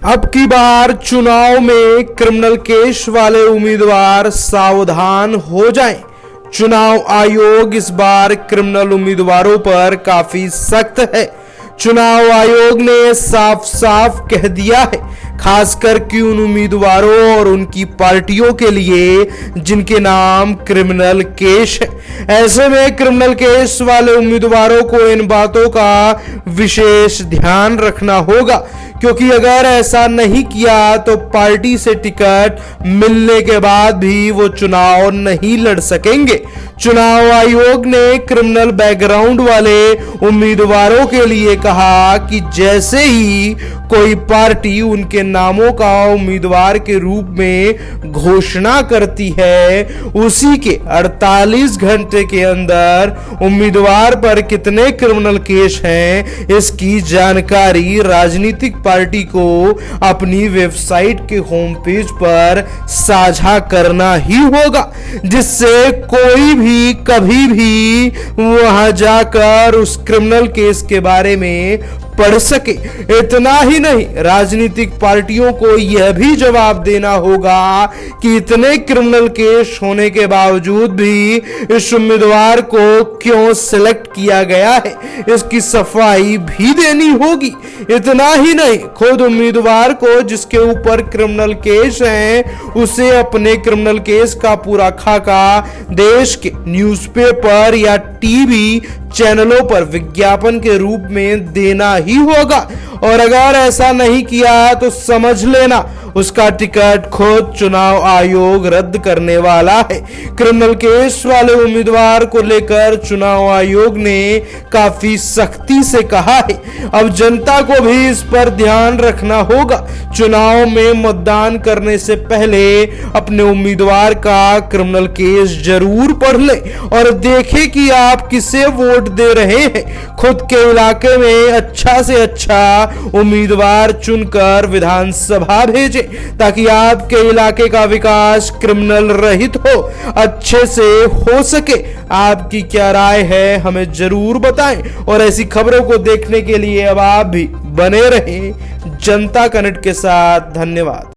अब की बार चुनाव में क्रिमिनल केस वाले उम्मीदवार सावधान हो जाएं। चुनाव आयोग इस बार क्रिमिनल उम्मीदवारों पर काफी सख्त है। चुनाव आयोग ने साफ साफ कह दिया है, खासकर कि उन उम्मीदवारों और उनकी पार्टियों के लिए जिनके नाम क्रिमिनल केस है। ऐसे में क्रिमिनल केस वाले उम्मीदवारों को इन बातों का विशेष ध्यान रखना होगा, क्योंकि अगर ऐसा नहीं किया तो पार्टी से टिकट मिलने के बाद भी वो चुनाव नहीं लड़ सकेंगे। चुनाव आयोग ने क्रिमिनल बैकग्राउंड वाले उम्मीदवारों के लिए कहा कि जैसे ही कोई पार्टी उनके नामों का उम्मीदवार के रूप में घोषणा करती है, उसी के 48 घंटे के अंदर उम्मीदवार पर कितने क्रिमिनल केस हैं, इसकी जानकारी राजनीतिक पार्टी को अपनी वेबसाइट के होम पेज पर साझा करना ही होगा, जिससे कोई भी कभी भी वहां जाकर उस क्रिमिनल केस के बारे में पढ़ सके। इतना ही नहीं, राजनीतिक पार्टियों को यह भी जवाब देना होगा कि इतने क्रिमिनल केस होने के बावजूद भी इस उम्मीदवार को क्यों सिलेक्ट किया गया है, इसकी सफाई भी देनी होगी। इतना ही नहीं, खुद उम्मीदवार को जिसके ऊपर क्रिमिनल केस है, उसे अपने क्रिमिनल केस का पूरा खाका देश के न्यूज़पेपर या टीवी चैनलों पर विज्ञापन के रूप में देना ही होगा, और अगर ऐसा नहीं किया तो समझ लेना उसका टिकट खुद चुनाव आयोग रद्द करने वाला है। क्रिमिनल केस वाले उम्मीदवार को लेकर चुनाव आयोग ने काफी सख्ती से कहा है। अब जनता को भी इस पर ध्यान रखना होगा। चुनाव में मतदान करने से पहले अपने उम्मीदवार का क्रिमिनल केस जरूर पढ़ ले और देखें कि आप किसे वोट दे रहे हैं। खुद के इलाके में अच्छा से अच्छा उम्मीदवार चुनकर विधानसभा भेजें, ताकि आपके इलाके का विकास क्रिमिनल रहित हो, अच्छे से हो सके। आपकी क्या राय है, हमें जरूर बताएं, और ऐसी खबरों को देखने के लिए अब आप भी बने रहें जनता कनेक्ट के साथ। धन्यवाद।